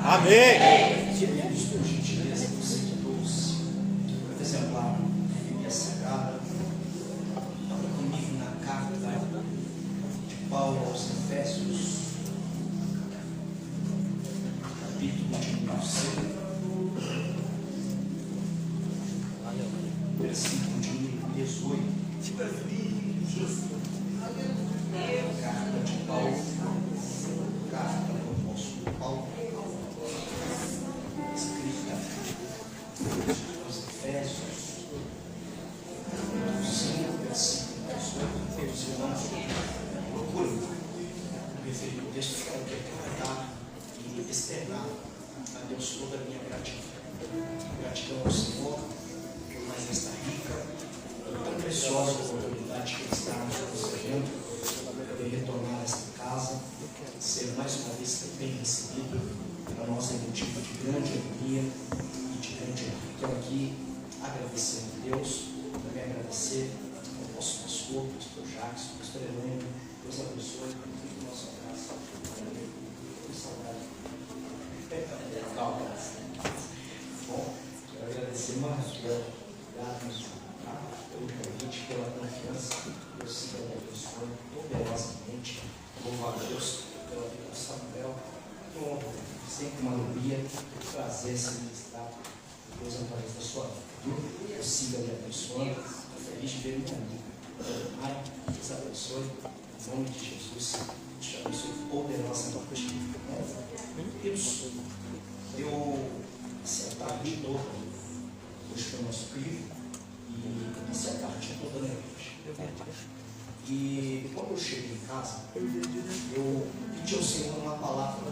Amém. Queridos, por gentileza, você que trouxe o exemplar da Bíblia Sagrada, abra comigo na carta de Paulo aos Efésios, capítulo de número 6, versículo de número 18. Carta de Paulo, carta do apóstolo Paulo, escrita aos Efésios, capítulo 5, versículo 18. Os irmãos procuram referir o texto que eu quero interpretar e externar a Deus toda a minha gratidão. Gratidão ao Senhor por mais esta rica, tão preciosa oportunidade que Ele está nos concedendo de retornar a esta casa, ser mais uma vez bem recebido. Para nós é motivo de grande alegria e de grande honra. Quero aqui agradecer a Deus, também agradecer ao nosso pastor, pastor Jackson, pastor Helena. Deus abençoe muito a nossa graça. Que saudade. Bom, quero agradecer mais obrigado pelo convite, pela confiança. Deus se abençoe poderosamente. Louvo a Deus pela vida do Samuel. Que honra, sempre uma alegria, prazer se ministrar Deus através da sua vida. Eu siga me abençoando. Estou feliz de ver minha amiga. Maia, Deus abençoe. Em nome de Jesus, te abençoe poderosamente. Deus, eu essa tarde toda, hoje foi o nosso crivo, e essa tarde toda na igreja. E quando eu cheguei em casa, eu pedi ao Senhor uma palavra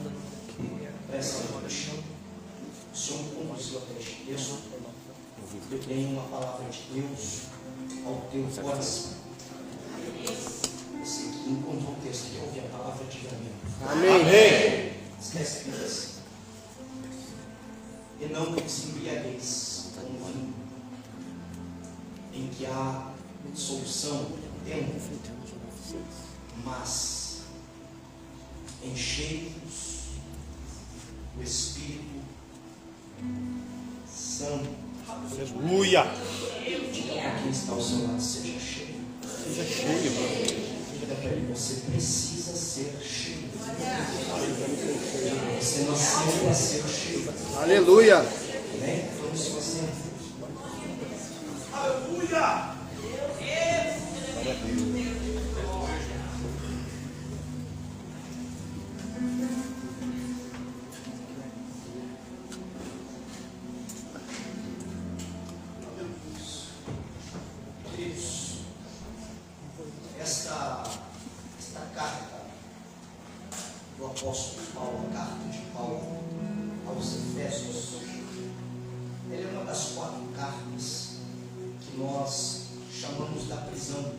para essa noite. O Senhor me conduziu até este texto. Eu tenho uma palavra de Deus ao teu coração. Você que encontrou o texto e ouve a palavra, diga amém. Amém. Está escrito assim: e não vos embriagueis com vinho, em que há solução do tempo, mas enchei-vos do Espírito Santo. Aleluia. Diga para quem está ao seu lado: seja cheio. Seja cheio. Diga para ele: você precisa ser cheio. Você nasceu para ser cheio. Aleluia. Amém? Vamos se você. Aleluia. Queridos, esta carta do apóstolo Paulo, a carta de Paulo aos Efésios, ela é uma das 4 cartas que nós chamamos da prisão.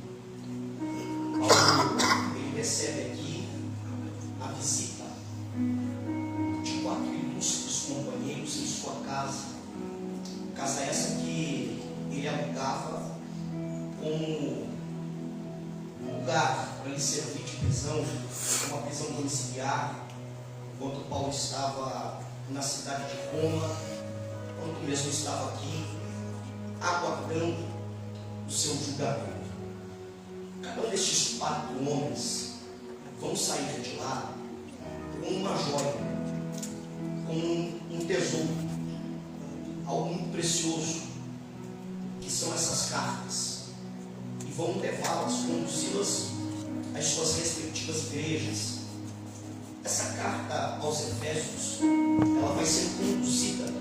Paulo, ele recebe aqui a visita de 4 ilustres companheiros em sua casa. Casa essa que ele alugava como lugar para lhe servir de prisão, uma prisão domiciliar, enquanto Paulo estava na cidade de Roma, enquanto mesmo estava aqui, aguardando o seu julgamento. Cada um destes 4 homens vão sair de lá com uma joia, com um tesouro, algo muito precioso, que são essas cartas, e vão levá-las, conduzi-las às suas respectivas igrejas. Essa carta aos Efésios, ela vai ser conduzida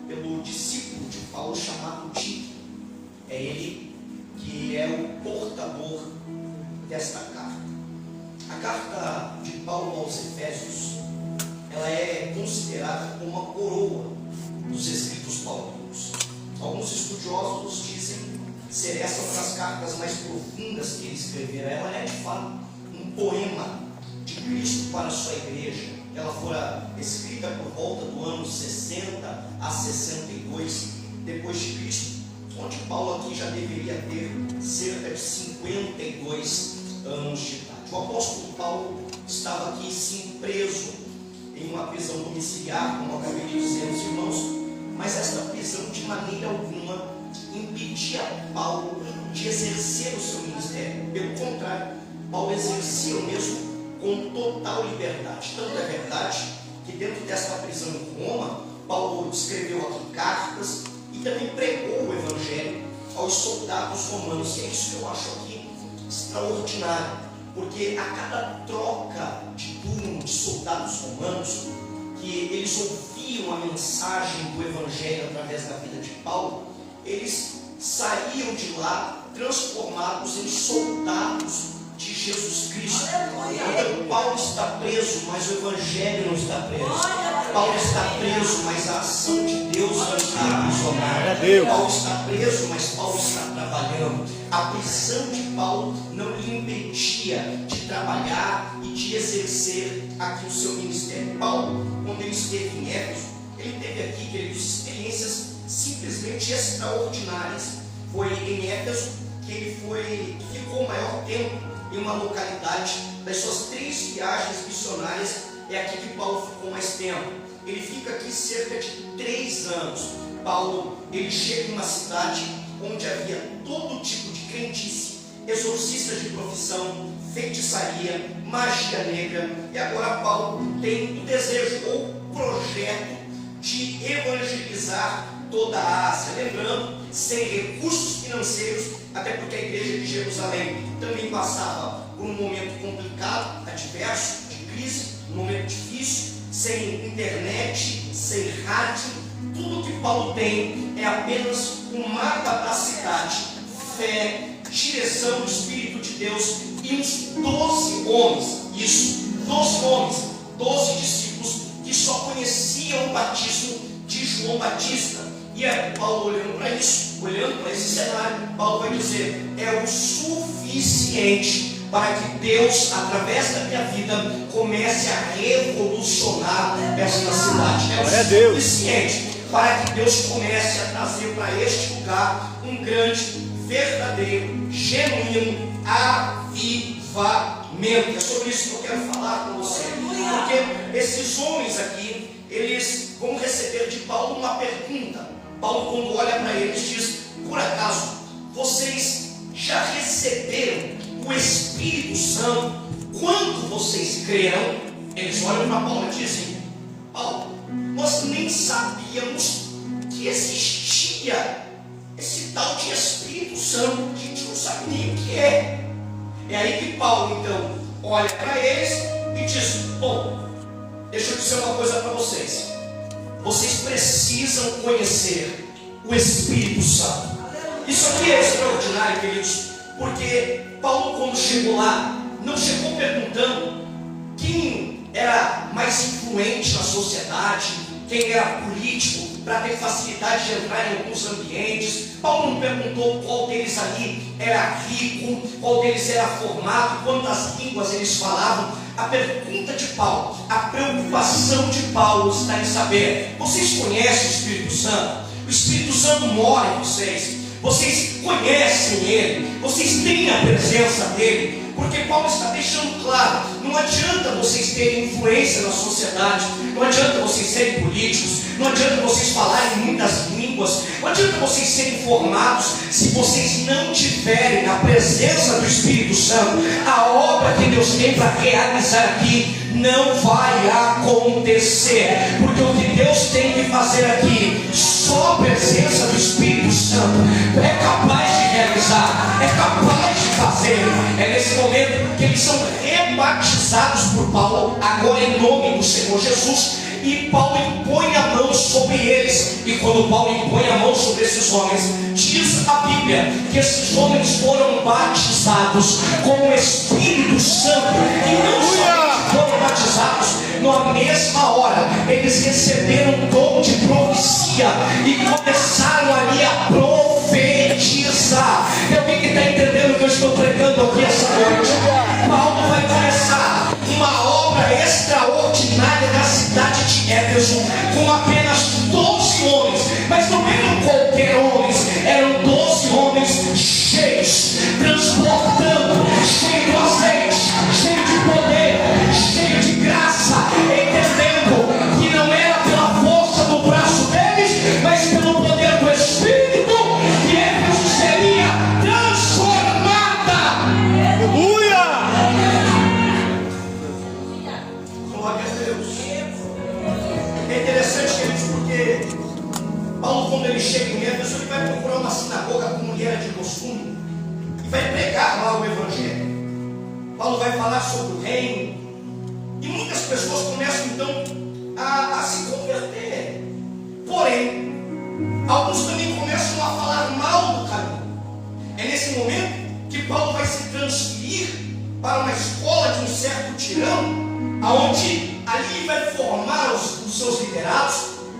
pelo discípulo de Paulo chamado Tito. É ele que é o portador desta carta. A carta de Paulo aos Efésios, ela é considerada como uma coroa dos escritos paulinos. Alguns estudiosos dizem ser essa uma das cartas mais profundas que ele escrevera. Ela é de fato um poema de Cristo para a sua igreja. Ela fora escrita por volta do ano 60 a 62 depois de Cristo, onde Paulo aqui já deveria ter cerca de 52 anos de idade. O apóstolo Paulo está estava aqui sim preso em uma prisão domiciliar, como eu acabei de dizer aos irmãos, mas esta prisão de maneira alguma impedia Paulo de exercer o seu ministério. Pelo contrário, Paulo exercia o mesmo com total liberdade. Tanto é verdade que dentro desta prisão em Roma, Paulo escreveu aqui cartas e também pregou o evangelho aos soldados romanos. E é isso que eu acho aqui extraordinário, porque a cada troca de turno de soldados romanos, que eles ouviam a mensagem do evangelho através da vida de Paulo, eles saíam de lá transformados em soldados de Jesus Cristo. Então Paulo está preso, mas o evangelho não está preso. Paulo está preso, mas a ação de Deus não está aprisionada. Paulo está preso, mas Paulo está trabalhando. A prisão de Paulo não lhe impedia de trabalhar e de exercer aqui o seu ministério. Paulo, quando ele esteve em Éfeso, ele teve aqui, queridos, experiências simplesmente extraordinárias. Foi em Éfeso que ele ficou o maior tempo em uma localidade. Das suas 3 viagens missionárias, é aqui que Paulo ficou mais tempo. Ele fica aqui cerca de 3 anos. Paulo, ele chega em uma cidade onde havia todo tipo de crendice, exorcistas de profissão, feitiçaria, magia negra. E agora Paulo tem o desejo ou o projeto de evangelizar toda a Ásia, lembrando, sem recursos financeiros, até porque a igreja de Jerusalém também passava por um momento complicado, adverso, de crise, um momento difícil, sem internet, sem rádio. Tudo que Paulo tem é apenas um mapa da cidade, fé, direção do Espírito de Deus e uns 12 homens, isso, 12 homens, 12 discípulos que só conheciam o batismo de João Batista. E é Paulo olhando para isso, olhando para esse cenário, Paulo vai dizer: é o suficiente para que Deus, através da minha vida, comece a revolucionar esta cidade. É o suficiente para que Deus comece a trazer para este lugar um grande, verdadeiro, genuíno avivamento. É sobre isso que eu quero falar com você, porque esses homens aqui, eles vão receber de Paulo uma pergunta. Paulo, quando olha para eles, diz: por acaso vocês já receberam o Espírito Santo quando vocês creram? Eles olham para Paulo e dizem: Paulo, nós nem sabíamos que existia esse tal de Espírito Santo, a gente não sabe nem o que é. É aí que Paulo então olha para eles e diz: bom, deixa eu dizer uma coisa para vocês. Vocês precisam conhecer o Espírito Santo. Isso aqui é extraordinário, queridos, porque Paulo, quando chegou lá, não chegou perguntando quem era mais influente na sociedade, quem era político, para ter facilidade de entrar em alguns ambientes. Paulo não perguntou qual deles ali era rico, qual deles era formado, quantas línguas eles falavam. A pergunta de Paulo, a preocupação de Paulo está em saber: vocês conhecem o Espírito Santo? O Espírito Santo mora em vocês, vocês conhecem Ele, vocês têm a presença dEle. Porque Paulo está deixando claro: não adianta vocês terem influência na sociedade, não adianta vocês serem políticos, não adianta vocês falarem muitas línguas, não adianta vocês serem formados, se vocês não tiverem a presença do Espírito Santo. A obra que Deus tem para realizar aqui não vai acontecer, porque o que Deus tem que fazer aqui, só a presença do Espírito Santo é capaz de realizar, é capaz de fazer. É nesse momento que eles são rebatizados por Paulo, agora em nome do Senhor Jesus, e Paulo impõe a mão sobre eles. E quando Paulo impõe a mão sobre esses homens, diz a Bíblia que esses homens foram batizados com o Espírito Santo, e não somente foram batizados, na mesma hora eles receberam o dom de profecia e começaram ali a profetizar. Tem alguém que está entendendo o que eu estou pregando aqui essa noite? Paulo vai começar uma obra extraordinária na cidade de Éfeso, com apenas 12 homens, mas não eram qualquer homens, eram 12 homens cheios, transportando, cheio do azeite, cheio de poder, cheio chega em Éfeso, ele vai procurar uma sinagoga como ele era de costume e vai pregar lá o Evangelho. Paulo vai falar sobre o reino e muitas pessoas começam então a se converter. Porém, alguns também começam a falar mal do caminho. É nesse momento que Paulo vai se transferir para uma escola de um certo tirano, aonde ali ele vai formar os seus liderados,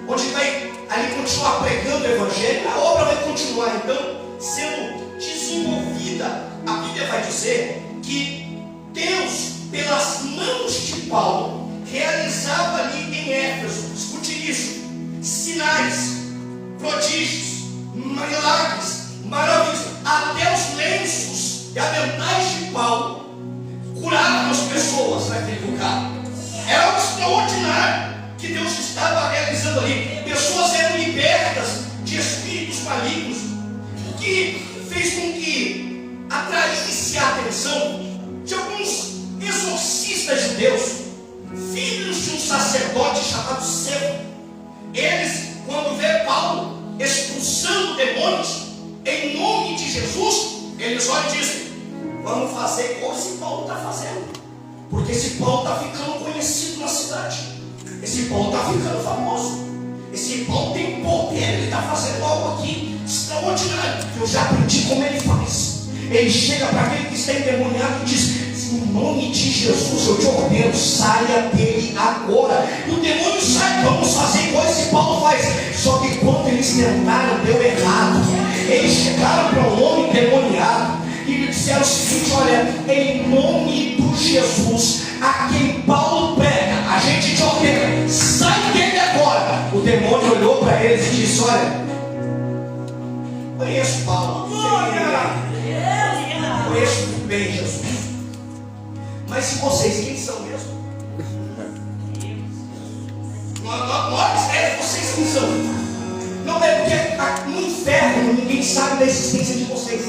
onde vai ali continuar pregando o Evangelho. A obra vai continuar então sendo desenvolvida. A Bíblia vai dizer que Deus, pelas mãos de Paulo, realizava ali em Éfeso, escute isso, sinais, prodígios, milagres, maravilhas. Até os lenços e aventais de Paulo curavam as pessoas naquele lugar. Era algo extraordinário que Deus estava realizando ali. Pessoas eram libertas de espíritos malignos, que fez com que atraísse a atenção de alguns exorcistas judeus, filhos de um sacerdote chamado Sefo. Eles, quando vê Paulo expulsando demônios em nome de Jesus, eles olham e dizem: vamos fazer como esse Paulo está fazendo, porque esse Paulo está ficando conhecido na cidade, esse Paulo está ficando famoso, esse Paulo tem poder, ele está fazendo algo aqui extraordinário. Eu já aprendi como ele faz. Ele chega para aquele que está endemoniado e diz: em nome de Jesus eu te ordeno, saia dele agora. E o demônio sai. Vamos fazer igual esse Paulo faz. Só que quando eles tentaram, deu errado. Eles chegaram para um homem endemoniado e lhe disseram o seguinte: olha, em nome do Jesus a quem Paulo prega, a gente te ordena, sai dele agora. O demônio olhou para eles e disse: olha, conheço Paulo, conheço muito bem Jesus, mas se vocês, quem são mesmo? Vocês quem são? Não é porque no inferno ninguém sabe da existência de vocês.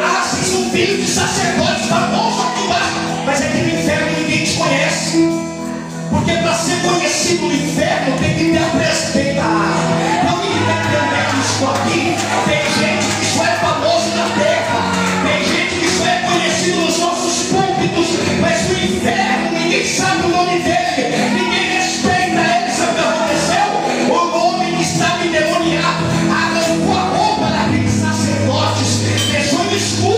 Ah, vocês são filhos de sacerdotes famosos aqui embaixo, mas aqui no inferno ninguém te conhece. Porque para ser conhecido no inferno tem que ter a presença. Não tem que ter isso aqui. Tem gente que só é famoso na terra, tem gente que só é conhecido nos nossos púlpitos, mas no inferno ninguém sabe o nome dele, ninguém respeita ele. Sabe o que aconteceu? O homem que estava endemoniado arrancou a roupa daqueles sacerdotes, deixou eles nu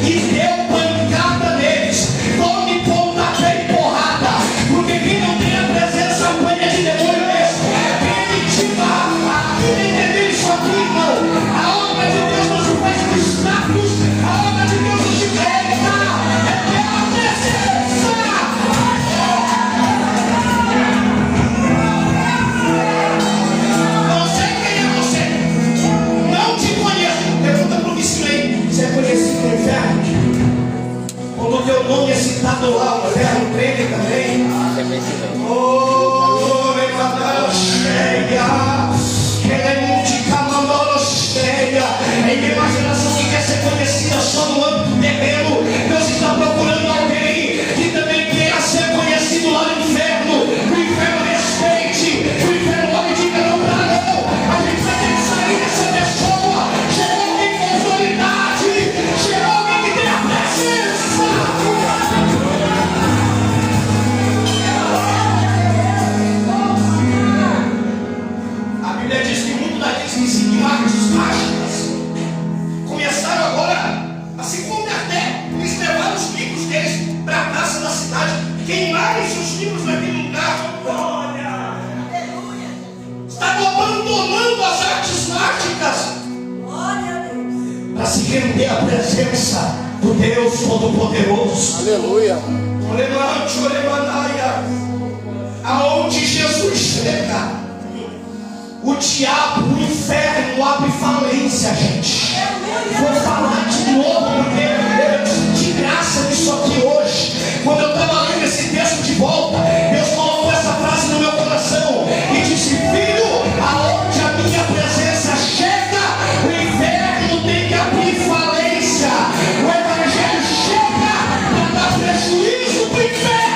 e deu pancada neles. Tome pontapé e porrada, porque quem não tem a presença apanha de demônio mesmo. A Bíblia entendeu isso aqui, irmão. A obra de Deus não se faz com status, a obra de Deus não se prega, é pela presença. Não sei quem é você, não te conheço. Pergunta para o vizinho aí: você é conhecido no inferno? Quando o teu nome é citado lá, o inferno treme também. Oh, levanta cheia, em imaginação que quer ser conhecida só no âmbito terreno. Deus está procurando alguém que também queira ser conhecido lá no inferno. O inferno respeite, o inferno olha e diga: não dá não, a gente vai ter que sair dessa pessoa. Chegou alguém com autoridade, chegou alguém que tem a presença. A Bíblia diz que muitos daqueles que seguiam artes mágicas começaram agora a se converter. Eles levaram os livros deles para a praça da cidade, queimaram seus livros naquele lugar. Glória! Estavam abandonando as artes mágicas para se render à presença do Deus Todo-Poderoso. Aleluia. Aonde Jesus chega, o diabo, o inferno abre falência, gente. Vou falar de novo, porque eu tive de graça nisso aqui hoje. Quando eu estava lendo esse texto de volta, Deus colocou essa frase no meu coração e disse: filho, aonde a minha presença chega, o inferno tem que abrir falência. O evangelho chega para dar prejuízo para o inferno.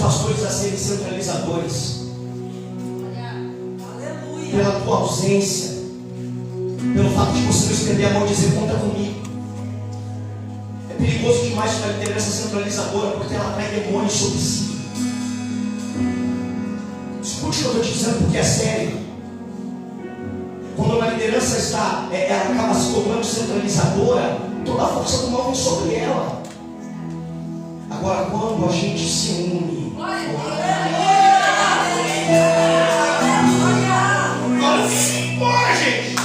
pastores a serem centralizadores. Pela tua ausência, pelo fato de você não estender a mão e dizer: conta comigo. É perigoso demais para a liderança centralizadora, porque ela atrai demônios sobre si. Escute o que eu estou te dizendo, porque é sério. Quando uma liderança ela acaba se tornando centralizadora, toda a força do mal vem sobre ela. Agora, quando a gente se une, Bora, gente!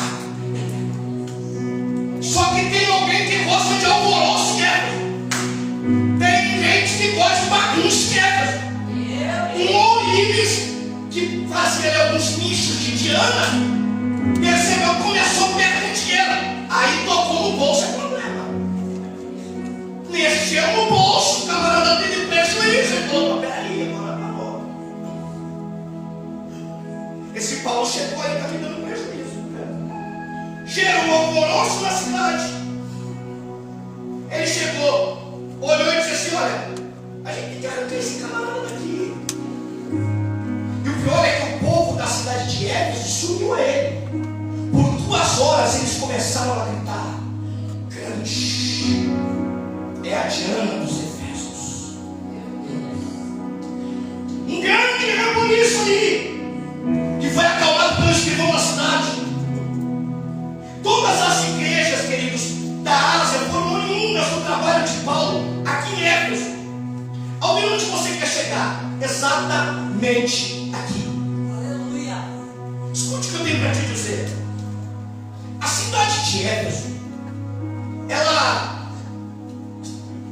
Só que tem alguém que gosta de alvoroço, né? Tem gente que gosta de bagunça, né? Líderes que fazia alguns nichos de Diana, percebeu que começou a perder dinheiro. Aí tocou no bolso, é problema. Mexeu no bolso, o camarada teve prejuízo. Ele falou: peraí, agora parou. Esse Paulo chegou aí, está me dando prejuízo. Gerou um alvoroço na cidade. Ele chegou, olhou e disse assim: olha, a gente quer arrancar esse camarada daqui. E o pior é que o povo da cidade de Éfeso se uniu a ele. Por 2 horas eles começaram a gritar: grande é a Diana dos Efésios. Um grande rebuliço ali, que foi acalmado pelo escrivão da cidade. Todas as igrejas, queridos, da Ásia foram unidas no trabalho de Paulo aqui em Éfeso. Alguém onde você quer chegar? Exatamente aqui. Aleluia. Escute o que eu tenho para te dizer. A cidade de Éfeso, ela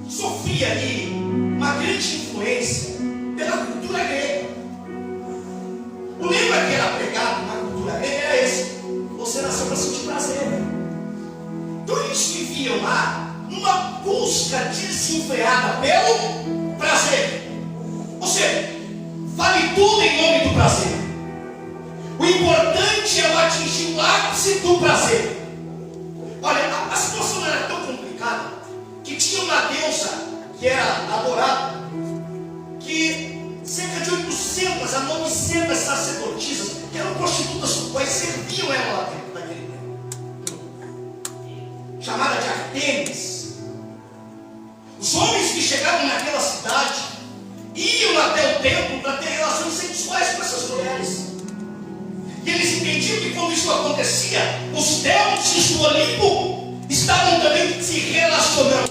sofria ali uma grande influência pela cultura grega. O lema que era pregado na cultura grega era esse: você nasceu para sentir prazer. Então eles viviam lá numa busca desenfreada pelo prazer. Ou seja, vale tudo em nome do prazer. O importante é o atingir o ápice do prazer. Olha, a situação era tão complicada que tinha uma deusa que era adorada, que cerca de 800 a 900 sacerdotisas, que eram prostitutas do país, serviam ela lá dentro daquele templo, chamada de Artemis. Os homens que chegavam naquela cidade iam até o templo para ter relações sexuais com essas mulheres. E eles entendiam que quando isso acontecia, os deuses do Olimpo estavam também se relacionando.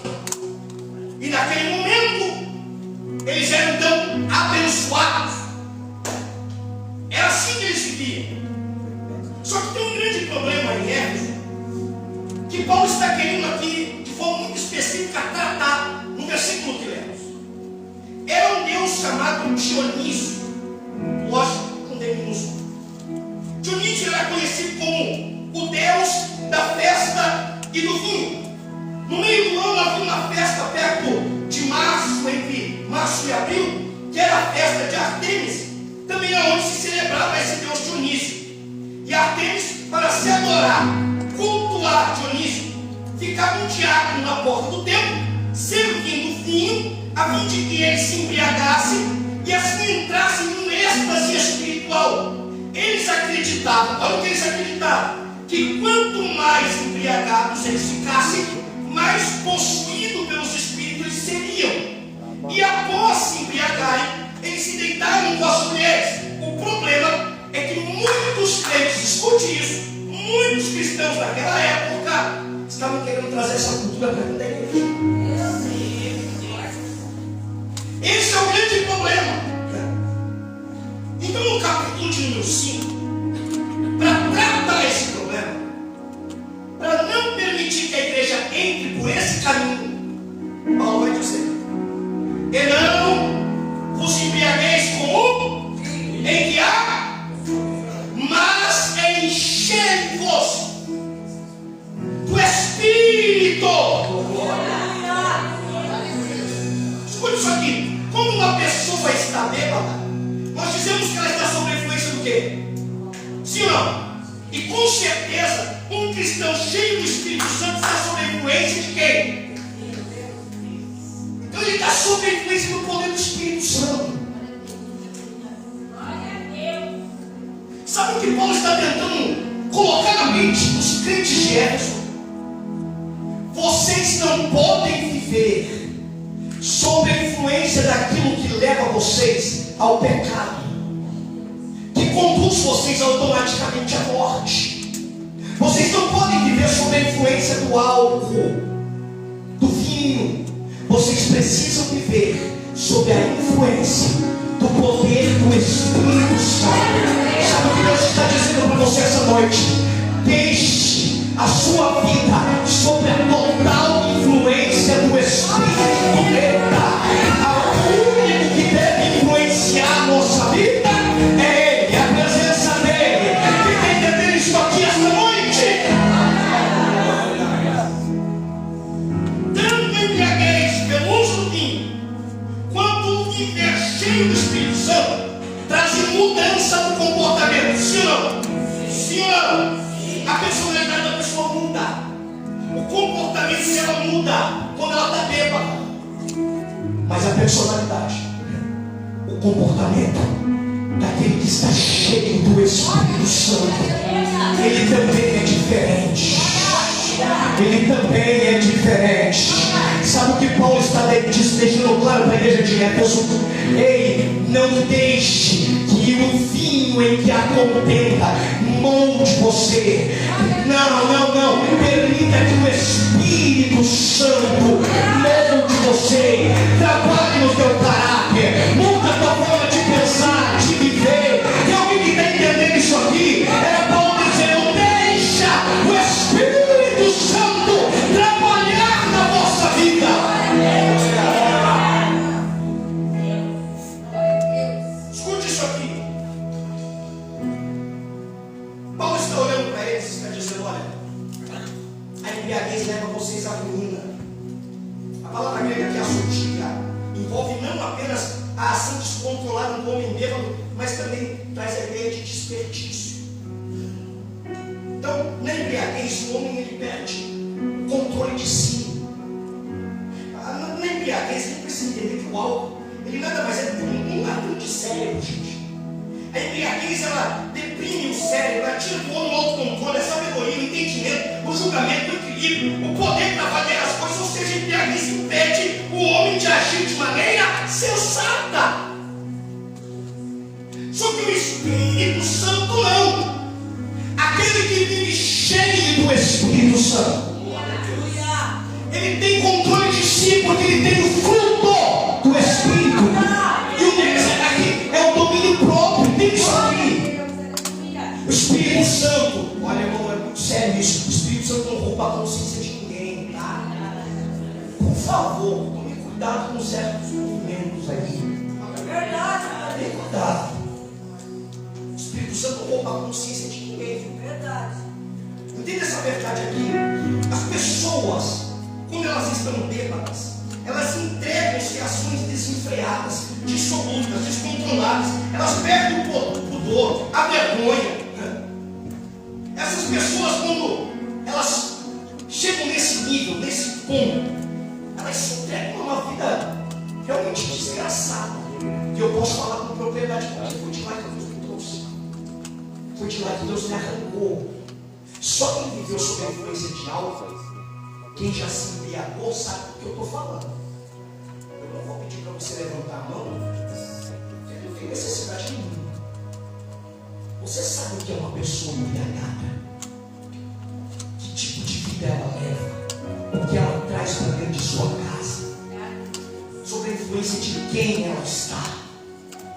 E naquele momento, eles eram tão abençoados. Era assim que eles viviam. Só que tem um grande problema em Éfeso, que Paulo está querendo aqui, de forma muito específica, tratar no versículo que lemos. Era um deus chamado Dionísio, lógico, com D minúsculo. Dionísio era conhecido como o deus da festa e do vinho. No meio do ano havia uma festa perto de março, entre março e abril, que era a festa de Artemis, também é onde se celebrava esse deus Dionísio. E Artemis, para se adorar, cultuar Dionísio, ficava um diácono na porta do templo, servindo vinho, a fim de que ele se embriagasse e assim entrasse num êxtase espiritual. Eles acreditavam, olha o que eles acreditavam, que quanto mais embriagados eles ficassem, mais possuídos pelos espíritos eles seriam. E após se embriagarem, eles se deitaram com as mulheres. O problema é que muitos crentes, escute isso, muitos cristãos daquela época estavam querendo trazer essa cultura para dentro da igreja. Esse é o grande problema. Então, no capítulo de número 5, para tratar esse problema, para não permitir que a igreja entre por esse caminho, Paulo vai dizer: e não vos embriagueis com o em que há, mas enchei-vos do Espírito. Escute isso aqui. Quando uma pessoa está bêbada, nós dizemos que ela está sob a influência do quê? Sim ou não? E com certeza, um cristão cheio do Espírito Santo está sob a influência de quem? Então ele está sob a influência do poder do Espírito Santo. o que Paulo está tentando colocar na mente dos crentes de Éfeso? Vocês não podem viver sob a influência daquilo que leva vocês ao pecado, que conduz vocês automaticamente à morte. Vocês não podem viver sob a influência do álcool, do vinho. Vocês precisam viver sob a influência do poder do Espírito Santo. Sabe o que Deus está dizendo para você essa noite? Deixe a sua vida sob a total influência do Espírito. O único que deve influenciar a nossa vida é Ele, a presença dEle. Quem está entendendo isso aqui esta noite? Tanto embriaguez pelo uso do vinho, quanto o viver cheio do Espírito Santo trazem mudança no comportamento. Sim ou não? Sim ou não? A personalidade da pessoa muda. O comportamento dela muda quando ela está bêbada. Mas a personalidade, o comportamento daquele que está cheio do Espírito Santo, ele também é diferente. Ele também é diferente. Sabe o que Paulo está deixando claro para a igreja de Éfeso? Ei, não deixe que o vinho em que a contenda molde você. Não. Permita que o Espírito Santo molde você. Trabalhe no teu caráter. Muda a tua forma de pensar, de viver. E alguém que está entendendo isso aqui? É Paulo dizendo: deixa o Espírito Santo trabalhar na vossa vida. Escute isso aqui. Paulo está olhando para eles e está dizendo: olha, a embriaguez leva vocês à ruína. A palavra grega que é assotia envolve não apenas a ação descontrolada do homem bêbado, mas também traz a ideia de desperdício. Então, na embriaguez, o homem ele perde o controle de si. Na embriaguez, ele precisa entender que o álcool ele nada mais é do que um ladrão de cérebro, gente. A embriaguez, ela deprime o cérebro, ela tira do homem o autocontrole, a sabedoria, o entendimento, o julgamento, o equilíbrio, o poder para avaliar as coisas. Ou seja, a embriaguez impede o homem de agir de maneira sensata. Só que o Espírito Santo não. Aquele que vive cheio do Espírito Santo, ele tem controle de si, porque ele tem o fruto do Espírito. E o negócio aqui é o domínio próprio. Tem que sair. O Espírito Santo, olha, irmão, é muito sério isso. O Espírito Santo não rouba a consciência de ninguém, tá? Por favor, tome cuidado com certos movimentos aí. Verdade. Tenha cuidado. O Espírito Santo rouba a consciência de ninguém. Verdade. Entenda essa verdade aqui. As pessoas, quando elas estão bêbadas, elas entregam-se a ações desenfreadas, dissolutas, descontroladas. Elas perdem o pudor, a vergonha. Essas pessoas, quando elas chegam nesse nível, nesse ponto, elas se entregam a uma vida realmente desgraçada. E eu posso falar com propriedade, porque foi de lá que Deus me trouxe. Foi de lá que Deus me arrancou. Só quem viveu sob a influência de álcool, quem já se embriagou, sabe do que eu estou falando. Eu não vou pedir para você levantar a mão, porque não tem necessidade nenhuma. Você sabe o que é uma pessoa embriagada? Que tipo de vida ela leva? O que ela traz para dentro de sua casa? Sobre a influência de quem ela está.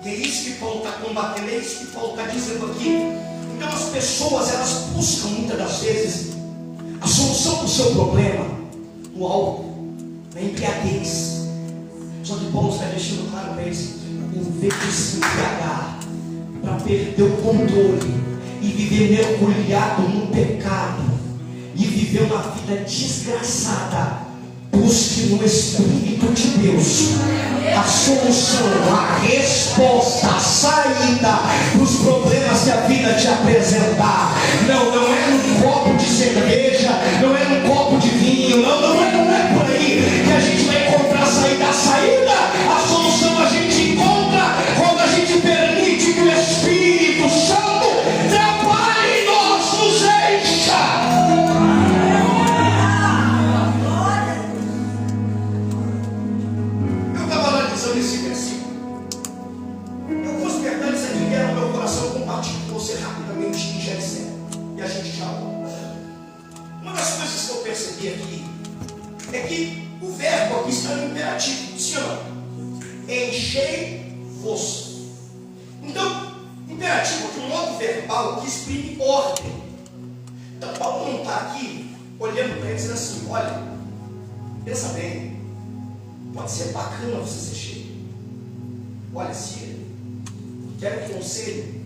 E é isso que Paulo está combatendo, é isso que Paulo está dizendo aqui. Então as pessoas, elas buscam muitas das vezes a solução do seu problema no álcool, na embriaguez. Só que Paulo está deixando claro para eles: em vez de se embriagar para perder o controle e viver mergulhado no pecado e viver uma vida desgraçada, busque no Espírito de Deus a solução, a resposta, a saída para os problemas que a vida te apresentar. Não é num copo de cerveja, não é num copo de vinho, não é por aí que a gente vai encontrar a saída. A solução a gente encontra quando a gente permite que o Espírito Santo trabalhe compartilho com você rapidamente em Gessé. E a gente já volta. Uma das coisas que eu percebi aqui é que o verbo aqui está no imperativo, sim ou não? Enchei-vos. Então, imperativo aqui, um outro verbal que exprime ordem. Então, Paulo não está aqui olhando para ele dizendo assim: olha, pensa bem, pode ser bacana você ser cheio. Olha, se quer um conselho,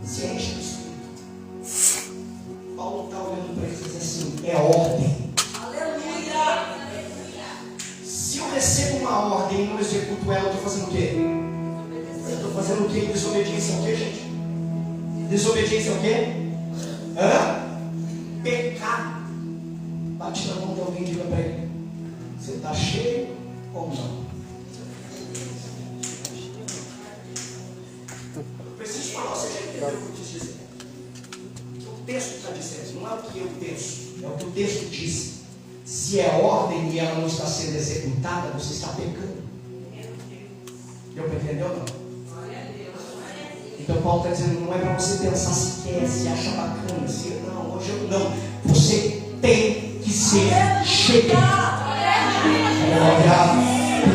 se enche do Espírito. Paulo está olhando para ele e diz assim: é ordem. Aleluia! Se eu recebo uma ordem e não executo ela, eu estou fazendo o quê? Eu estou fazendo o quê? Desobediência é o quê, gente? Desobediência é o quê? Pecado. Bate na mão de alguém e diga para ele: você está cheio ou não? Eu preciso falar, você já entendeu o que eu quis dizer? O que o texto está dizendo, não é o que eu penso, é o que o texto diz. Se é ordem e ela não está sendo executada, você está pecando. Deu para entender ou não? Então Paulo está dizendo: não é para você pensar se quer, se acha bacana, se não, hoje eu não. Você tem que ser cheio. Tem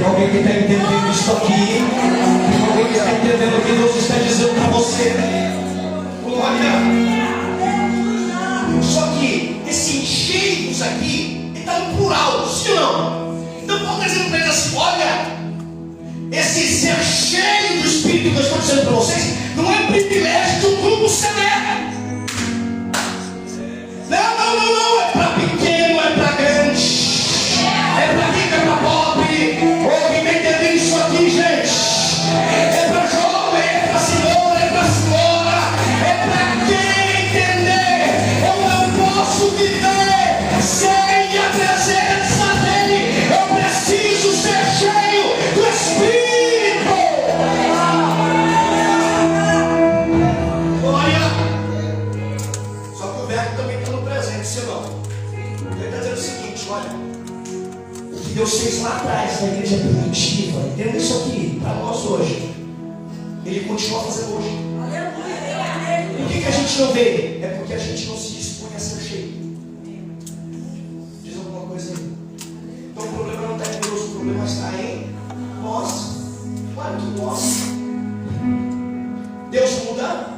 alguém que está entendendo isso aqui? Tem alguém que está entendendo o que Deus está dizendo para você? Glória! Só que esse encheios aqui está no plural, sim ou não? Então Paulo está dizendo para eles assim: olha, esse ser cheio do Espírito que eu estou dizendo para vocês não é privilégio de um grupo seleto. Não, é para pequeno, é para grande, é para rico, é para pobre. Alguém vai entender isso aqui, gente? É para jovem, é para senhora, é para quem entender. Eu não posso viver sem a presença dele. Eu preciso ser cheio do Espírito. Glória! Só que o verbo também está no presente, sim ou não? Ele está dizendo o seguinte: olha, o que Deus fez lá atrás na igreja primitiva, entenda isso aqui, para nós hoje, Ele continua fazendo hoje. Por que a gente não vê? É porque a gente não se dispõe a ser cheio. Diz alguma coisa aí. Então o problema não está em Deus, o problema está em nós. Claro que nós. Deus muda?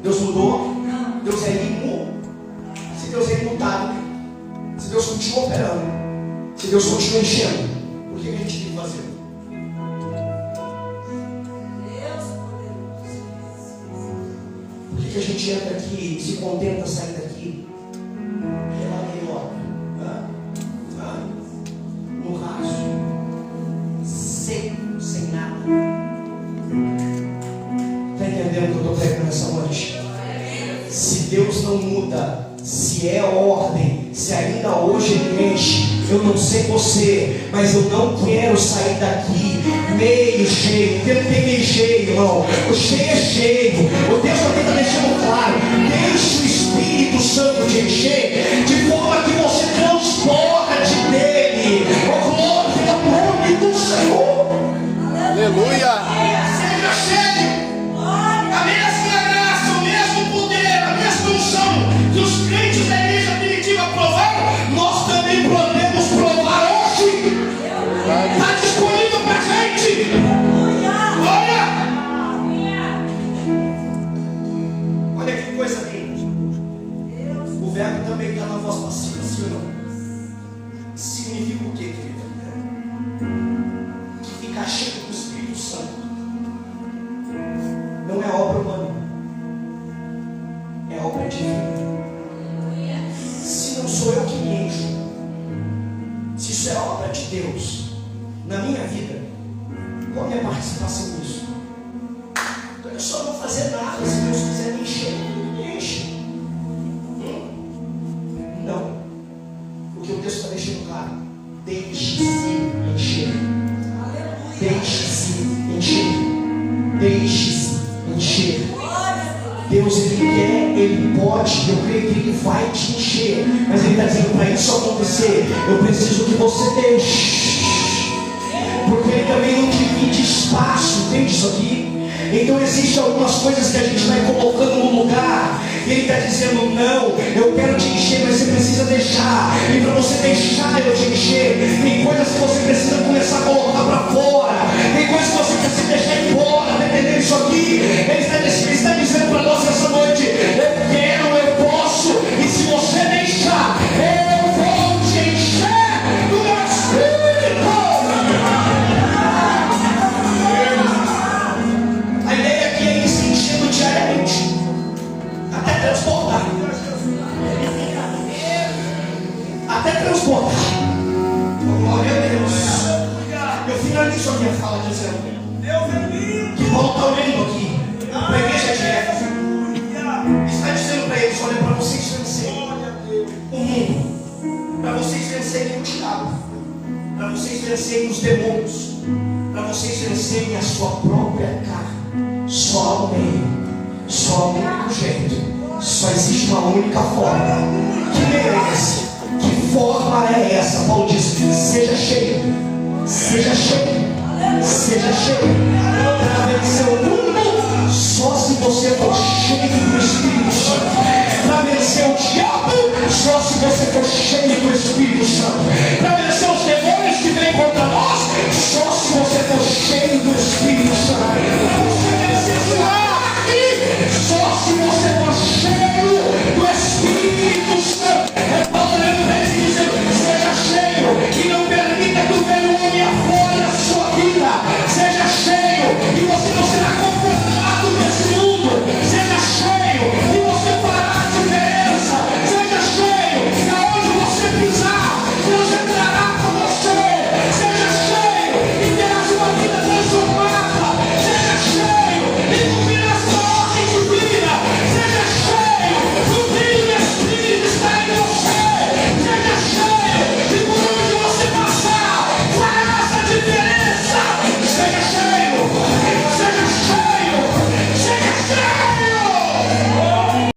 Deus mudou? Deus é imutável. Se Deus é imutável, se Deus continua operando, se Deus continua enchendo, por que a gente tem que fazer? Por que a gente entra aqui e se contenta sair daqui pela meiota? No raso, seco, sem nada. Está entendendo o que eu estou pregando nessa noite? Se Deus não muda, se é ordem, se ainda hoje Ele enche, eu não sei você, mas eu não quero sair daqui meio cheio, porque não tem meio cheio, irmão. O cheio é cheio. O texto aqui está deixando claro: deixe o Espírito Santo te encher, de forma que você transporte dele. O glória ao nome do Senhor. Aleluia. Seja cheio. A mesma graça, o mesmo poder, a mesma unção que os crentes da igreja primitiva provaram, nós também podemos provar hoje. Está disponível para a gente. Olha! Olha que coisa linda. O verbo também está na voz passiva, sim ou não? Significa o quê, querido? Que ficar cheio do Espírito Santo não é obra humana, é obra divina. Se não sou eu que me encho, se isso é obra de Deus na minha vida, qual a minha participação nisso? Então eu só não vou fazer nada se Deus quiser me encher. Me enche. Não. O que o texto está deixando claro: deixe-se encher. Deixe-se encher. Deixe-se encher. Deus, Ele quer, Ele pode, eu creio que Ele vai te encher, mas Ele está dizendo: para isso acontecer, eu preciso que você deixe, porque Ele também não divide espaço, entende isso aqui? Então existem algumas coisas que a gente vai colocando no lugar, e Ele está dizendo: não, eu quero te encher, mas você precisa deixar. E para você deixar eu te encher, tem coisas que você precisa começar a colocar para fora, tem coisas que você precisa deixar embora. Está entendendo isso aqui? Ele está dizendo para nós essa noite: eu quero, eu posso, e se você deixar, eu vou te encher do meu Espírito. A ideia aqui é ir se enchendo diariamente, até transbordar. Até transbordar. Glória a Deus. Eu finalizo a minha fala dizendo que Paulo está olhando aqui para a igreja de Éfeso. Está dizendo para eles: olha, para vocês vencerem o mundo, para vocês vencerem o diabo, para vocês vencerem os demônios, para vocês vencerem a sua própria carne, só há um meio, só há um único jeito, só existe uma única forma. Que meio é esse? Que forma é essa? Paulo diz: seja cheio, seja cheio, seja cheio.